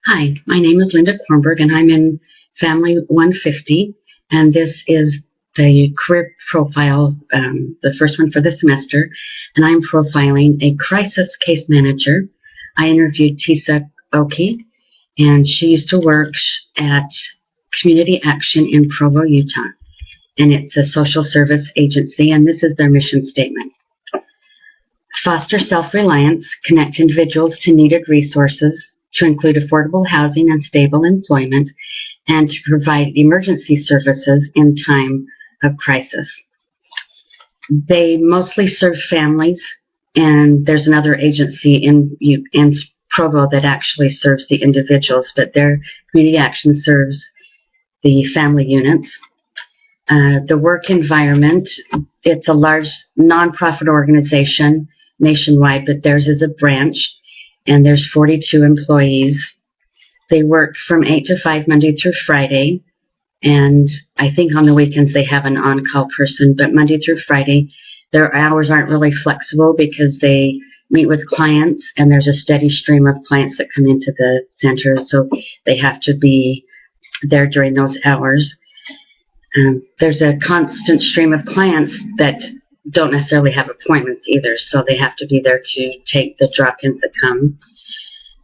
Hi, my name is Linda Kornberg, and I'm in Family 150, and this is the career profile, the first one for the semester, and I'm profiling a crisis case manager. I interviewed Tisa Oki, and she used to work at Community Action in Provo, Utah, and it's a social service agency, and this is their mission statement. Foster self-reliance, connect individuals to needed resources, to include affordable housing and stable employment, and to provide emergency services in time of crisis. They mostly serve families, and there's another agency in Provo that actually serves the individuals, but their Community Action serves the family units. The work environment, it's a large nonprofit organization nationwide, but theirs is a branch, and there's 42 employees. They work from 8 to 5 Monday through Friday, and I think on the weekends they have an on-call person, but Monday through Friday their hours aren't really flexible because they meet with clients, and there's a steady stream of clients that come into the center, so they have to be there during those hours. There's a constant stream of clients that don't necessarily have appointments either, so they have to be there to take the drop-ins that come.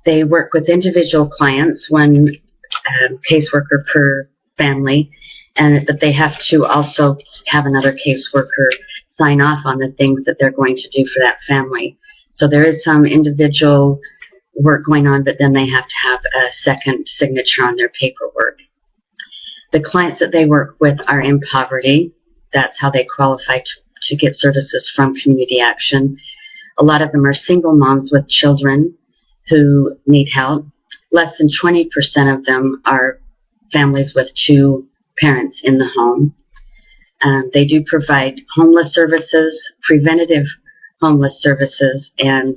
They work with individual clients, one caseworker per family, but they have to also have another caseworker sign off on the things that they're going to do for that family. So there is some individual work going on, but then they have to have a second signature on their paperwork. The clients that they work with are in poverty. That's how they qualify to get services from Community Action. A lot of them are single moms with children who need help. Less than 20% of them are families with two parents in the home. They do provide homeless services, preventative homeless services, and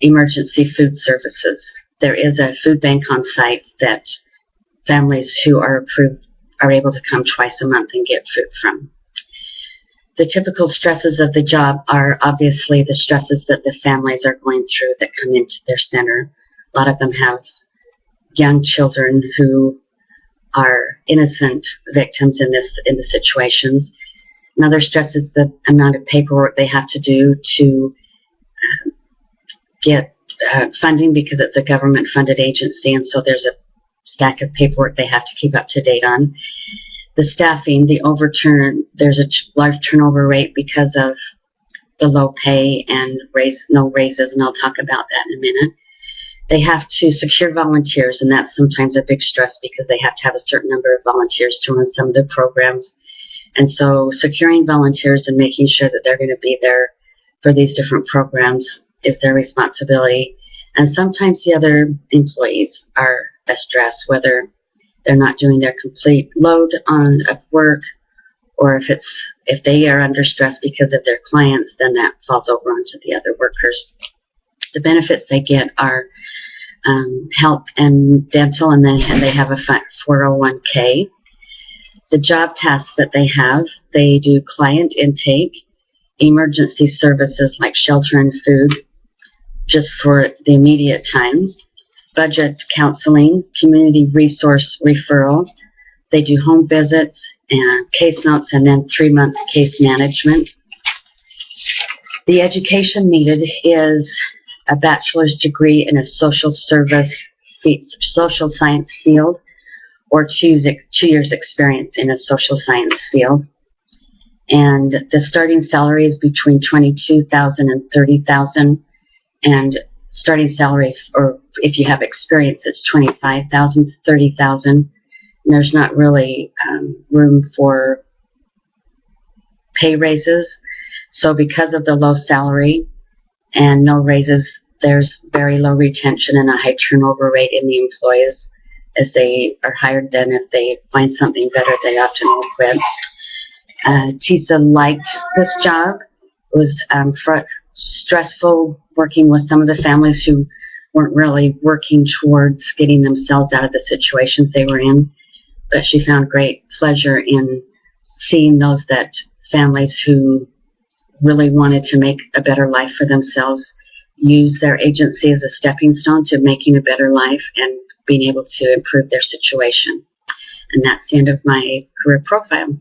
emergency food services. There is a food bank on site that families who are approved are able to come twice a month and get food from. The typical stresses of the job are obviously the stresses that the families are going through that come into their center. A lot of them have young children who are innocent victims in the situations. Another stress is the amount of paperwork they have to do to get funding, because it's a government-funded agency, and so there's a stack of paperwork they have to keep up to date on. The staffing, there's a large turnover rate because of the low pay and no raises, and I'll talk about that in a minute. They have to secure volunteers, and that's sometimes a big stress because they have to have a certain number of volunteers to run some of the programs. And so securing volunteers and making sure that they're going to be there for these different programs is their responsibility. And sometimes the other employees are a stress, whether they're not doing their complete load of work, or if they are under stress because of their clients, then that falls over onto the other workers. The benefits they get are health and dental, and they have a 401k. The job tasks that they do client intake, emergency services like shelter and food, just for the immediate time, budget counseling, community resource referral. They do home visits and case notes, and then 3-month case management. The education needed is a bachelor's degree in a social science field, or 2 years experience in a social science field. And the starting salary is between $22,000 and $30,000, and starting salary, or if you have experience, it's $25,000 to $30,000. And there's not really room for pay raises. So because of the low salary and no raises, there's very low retention and a high turnover rate in the employees. As they are hired, then if they find something better, they often will quit. Tisa liked this job. It was stressful working with some of the families who weren't really working towards getting themselves out of the situations they were in, but she found great pleasure in seeing those families who really wanted to make a better life for themselves use their agency as a stepping stone to making a better life and being able to improve their situation. And that's the end of my career profile.